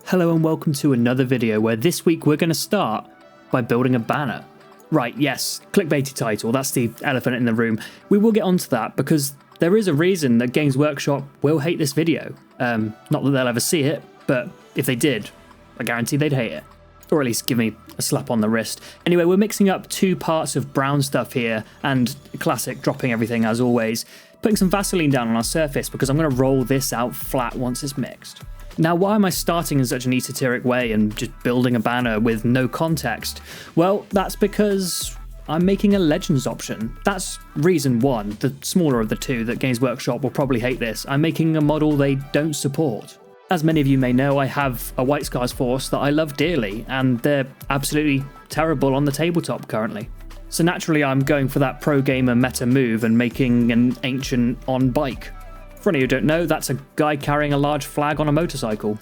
Hello and welcome to another video where this week we're going to start by building a banner. Right, yes, clickbaity title, that's the elephant in the room. We will get onto that because there is a reason that Games Workshop will hate this video. Not that they'll ever see it, but if they did, I guarantee they'd hate it. Or at least give me a slap on the wrist. Anyway, we're mixing up 2 parts of brown stuff here, and classic dropping everything as always, putting some Vaseline down on our surface because I'm going to roll this out flat once it's mixed. Now, why am I starting in such an esoteric way and just building a banner with no context? Well, that's because I'm making a Legends option. That's reason 1, the smaller of the 2, that Games Workshop will probably hate this. I'm making a model they don't support. As many of you may know, I have a White Scars force that I love dearly, and they're absolutely terrible on the tabletop currently. So naturally, I'm going for that pro gamer meta move and making an ancient on bike. For any who don't know, that's a guy carrying a large flag on a motorcycle.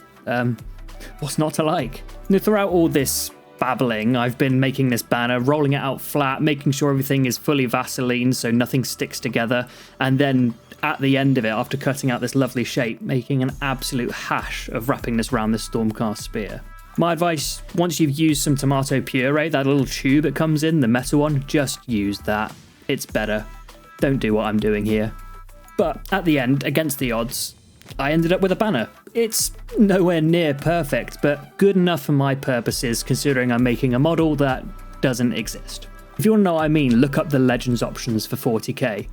What's not to like? Now, throughout all this babbling, I've been making this banner, rolling it out flat, making sure everything is fully Vaseline so nothing sticks together, and then at the end of it, after cutting out this lovely shape, making an absolute hash of wrapping this around this Stormcast spear. My advice, once you've used some tomato puree, that little tube it comes in, the metal one, just use that. It's better. Don't do what I'm doing here. But at the end, against the odds, I ended up with a banner. It's nowhere near perfect, but good enough for my purposes considering I'm making a model that doesn't exist. If you want to know what I mean, look up the Legends options for 40k.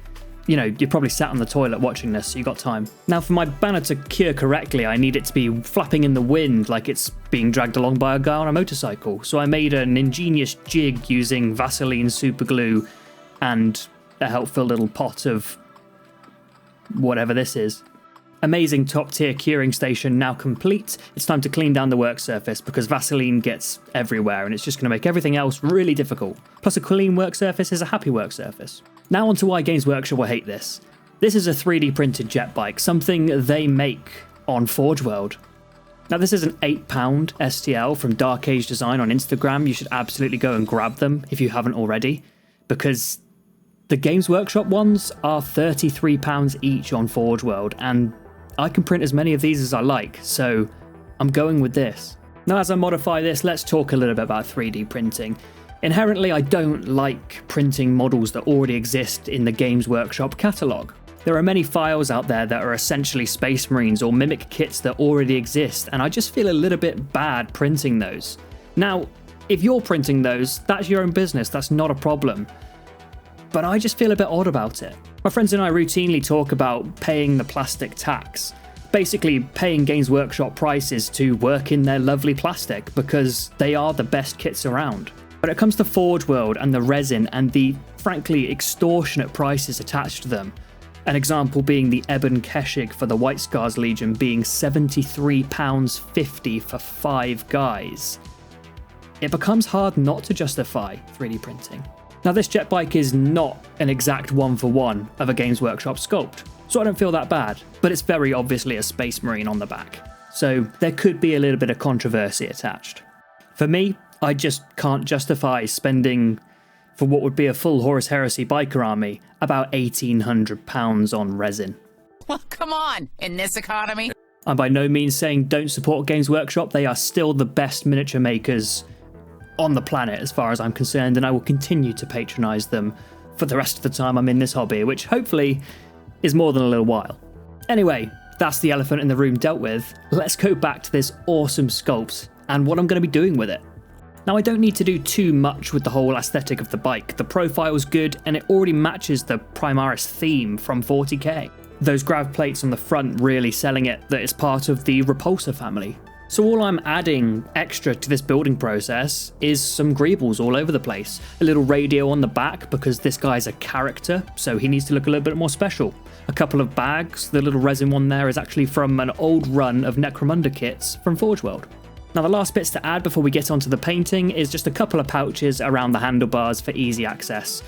You know, you're probably sat on the toilet watching this, so you got time. Now, for my banner to cure correctly, I need it to be flapping in the wind like it's being dragged along by a guy on a motorcycle. So I made an ingenious jig using Vaseline super glue and a helpful little pot of whatever this is. Amazing top tier curing station now complete. It's time to clean down the work surface because Vaseline gets everywhere and it's just going to make everything else really difficult. Plus a clean work surface is a happy work surface. Now on to why Games Workshop will hate this. This is a 3D printed jet bike, something they make on Forge World. Now this is an £8 STL from Dark Age Design on Instagram. You should absolutely go and grab them if you haven't already, because the Games Workshop ones are £33 each on Forge World, and I can print as many of these as I like, so I'm going with this. Now as I modify this, let's talk a little bit about 3D printing. Inherently, I don't like printing models that already exist in the Games Workshop catalogue. There are many files out there that are essentially Space Marines or mimic kits that already exist, and I just feel a little bit bad printing those. Now, if you're printing those, that's your own business, that's not a problem. But I just feel a bit odd about it. My friends and I routinely talk about paying the plastic tax. Basically paying Games Workshop prices to work in their lovely plastic because they are the best kits around. When it comes to Forge World and the resin and the, frankly, extortionate prices attached to them, an example being the Ebon Keshig for the White Scars Legion being £73.50 for 5 guys, it becomes hard not to justify 3D printing. Now this jet bike is not an exact 1-for-1 of a Games Workshop sculpt, so I don't feel that bad, but it's very obviously a Space Marine on the back, so there could be a little bit of controversy attached. For me, I just can't justify spending, for what would be a full Horus Heresy biker army, about £1,800 on resin. Well, come on, in this economy. I'm by no means saying don't support Games Workshop, they are still the best miniature makers on the planet as far as I'm concerned, and I will continue to patronise them for the rest of the time I'm in this hobby, which hopefully is more than a little while. Anyway, that's the elephant in the room dealt with. Let's go back to this awesome sculpt and what I'm going to be doing with it. Now I don't need to do too much with the whole aesthetic of the bike. The profile's good and it already matches the Primaris theme from 40k. Those grav plates on the front really selling it that it's part of the Repulsor family. So all I'm adding extra to this building process is some greebles all over the place. A little radio on the back because this guy's a character, so he needs to look a little bit more special. A couple of bags, the little resin one there is actually from an old run of Necromunda kits from Forge World. Now the last bits to add before we get onto the painting is just a couple of pouches around the handlebars for easy access.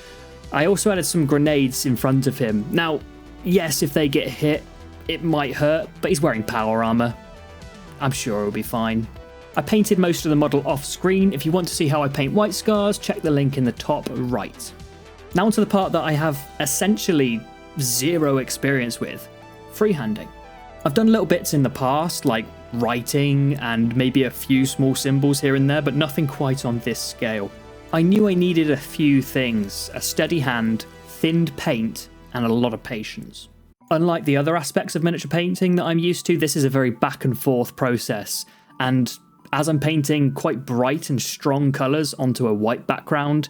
I also added some grenades in front of him. Now, yes, if they get hit, it might hurt, but he's wearing power armor. I'm sure it'll be fine. I painted most of the model off screen. If you want to see how I paint White Scars, check the link in the top right. Now onto the part that I have essentially zero experience with: freehanding. I've done little bits in the past, like writing and maybe a few small symbols here and there, but nothing quite on this scale. I knew I needed a few things: a steady hand, thinned paint, and a lot of patience. Unlike the other aspects of miniature painting that I'm used to, this is a very back and forth process, and as I'm painting quite bright and strong colours onto a white background,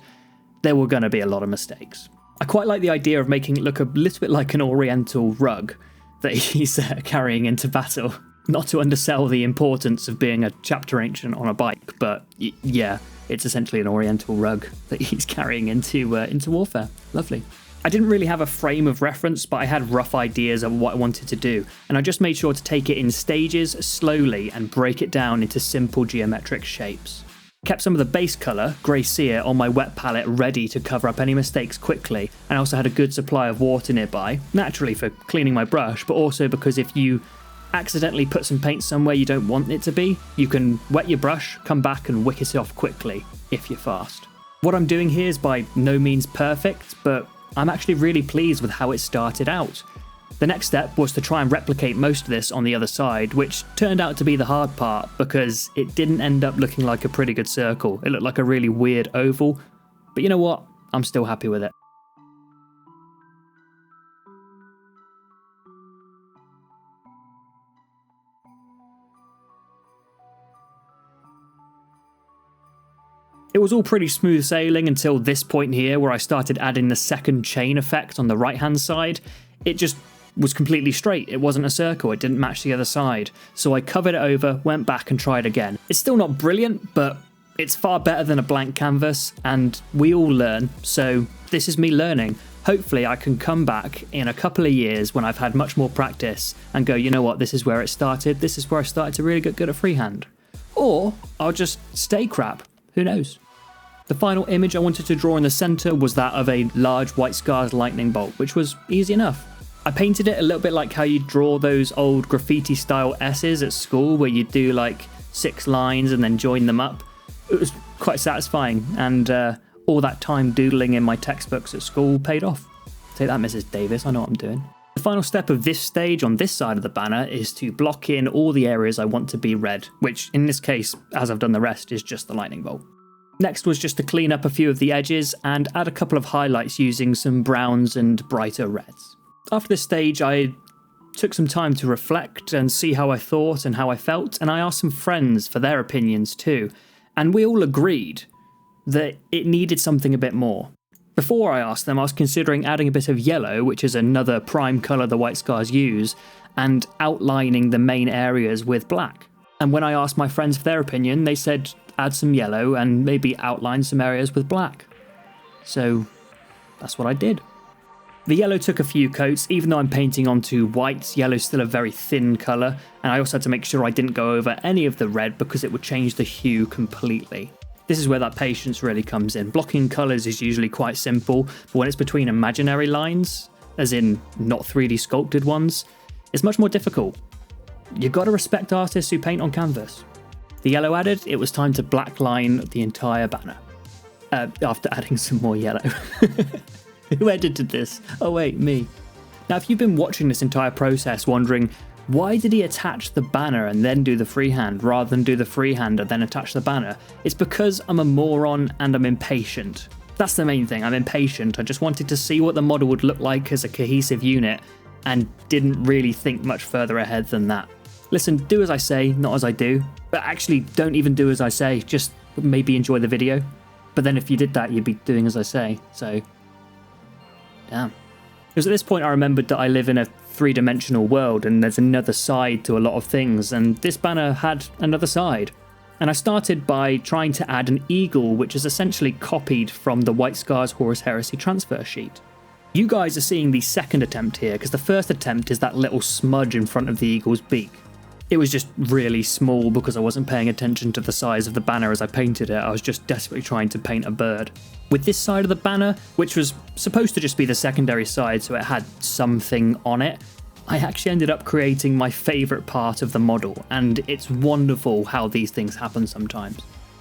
there were going to be a lot of mistakes. I quite like the idea of making it look a little bit like an oriental rug that he's carrying into battle. Not to undersell the importance of being a chapter ancient on a bike, but yeah, it's essentially an oriental rug that he's carrying into warfare. Lovely. I didn't really have a frame of reference, but I had rough ideas of what I wanted to do, and I just made sure to take it in stages slowly and break it down into simple geometric shapes. Kept some of the base colour, grey sear, on my wet palette ready to cover up any mistakes quickly, and I also had a good supply of water nearby, naturally for cleaning my brush, but also because if you accidentally put some paint somewhere you don't want it to be, you can wet your brush, come back and wick it off quickly, if you're fast. What I'm doing here is by no means perfect, but I'm actually really pleased with how it started out. The next step was to try and replicate most of this on the other side, which turned out to be the hard part because it didn't end up looking like a pretty good circle. It looked like a really weird oval, but you know what? I'm still happy with it. It was all pretty smooth sailing until this point here where I started adding the second chain effect on the right hand side. It just was completely straight. It wasn't a circle, it didn't match the other side. So I covered it over, went back and tried again. It's still not brilliant, but it's far better than a blank canvas, and we all learn, so this is me learning. Hopefully I can come back in a couple of years when I've had much more practice and go, you know what, this is where it started, this is where I started to really get good at freehand. Or I'll just stay crap, who knows. The final image I wanted to draw in the centre was that of a large White Scars lightning bolt, which was easy enough. I painted it a little bit like how you draw those old graffiti style S's at school where you do like 6 lines and then join them up. It was quite satisfying, and all that time doodling in my textbooks at school paid off. Take that, Mrs. Davis, I know what I'm doing. The final step of this stage on this side of the banner is to block in all the areas I want to be red, which in this case, as I've done the rest, is just the lightning bolt. Next was just to clean up a few of the edges and add a couple of highlights using some browns and brighter reds. After this stage, I took some time to reflect and see how I thought and how I felt, and I asked some friends for their opinions too, and we all agreed that it needed something a bit more. Before I asked them, I was considering adding a bit of yellow, which is another prime colour the White Scars use, and outlining the main areas with black. And when I asked my friends for their opinion, they said add some yellow and maybe outline some areas with black. So that's what I did. The yellow took a few coats. Even though I'm painting onto white, yellow's still a very thin colour, and I also had to make sure I didn't go over any of the red because it would change the hue completely. This is where that patience really comes in. Blocking colours is usually quite simple, but when it's between imaginary lines, as in not 3D sculpted ones, it's much more difficult. You've got to respect artists who paint on canvas. The yellow added, it was time to blackline the entire banner. After adding some more yellow. Who edited this? Oh wait, me. Now if you've been watching this entire process wondering, why did he attach the banner and then do the freehand rather than do the freehand and then attach the banner? It's because I'm a moron and I'm impatient. That's the main thing, I'm impatient. I just wanted to see what the model would look like as a cohesive unit and didn't really think much further ahead than that. Listen, do as I say, not as I do. But actually, don't even do as I say, just maybe enjoy the video. But then if you did that, you'd be doing as I say, so damn. Because at this point I remembered that I live in a 3-dimensional world and there's another side to a lot of things, and this banner had another side. And I started by trying to add an eagle, which is essentially copied from the White Scars Horus Heresy transfer sheet. You guys are seeing the second attempt here, because the first attempt is that little smudge in front of the eagle's beak. It was just really small because I wasn't paying attention to the size of the banner as I painted it. I was just desperately trying to paint a bird. With this side of the banner, which was supposed to just be the secondary side so it had something on it, I actually ended up creating my favourite part of the model, and it's wonderful how these things happen sometimes.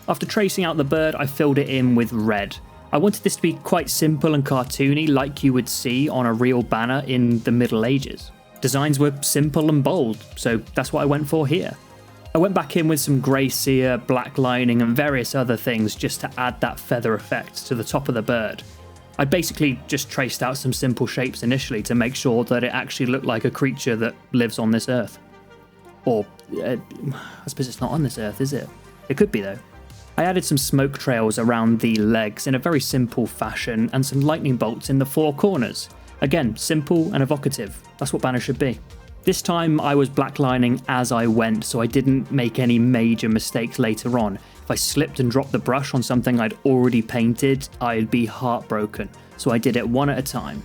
After tracing out the bird, I filled it in with red. I wanted this to be quite simple and cartoony like you would see on a real banner in the Middle Ages. Designs were simple and bold, so that's what I went for here. I went back in with some grey cere, black lining and various other things just to add that feather effect to the top of the bird. I basically just traced out some simple shapes initially to make sure that it actually looked like a creature that lives on this earth. Or, I suppose it's not on this earth, is it? It could be though. I added some smoke trails around the legs in a very simple fashion and some lightning bolts in the four corners. Again, simple and evocative. That's what banners should be. This time I was blacklining as I went, so I didn't make any major mistakes later on. If I slipped and dropped the brush on something I'd already painted, I'd be heartbroken, so I did it one at a time.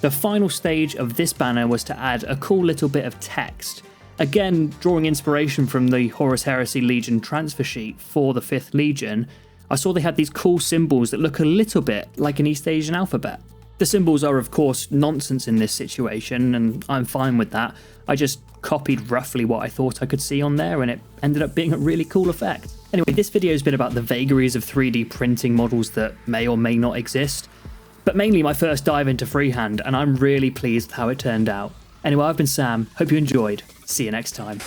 The final stage of this banner was to add a cool little bit of text. Again, drawing inspiration from the Horus Heresy Legion transfer sheet for the 5th Legion, I saw they had these cool symbols that look a little bit like an East Asian alphabet. The symbols are of course nonsense in this situation, and I'm fine with that. I just copied roughly what I thought I could see on there, and it ended up being a really cool effect. Anyway, this video has been about the vagaries of 3D printing models that may or may not exist, but mainly my first dive into freehand, and I'm really pleased with how it turned out. Anyway, I've been Sam, hope you enjoyed. See you next time.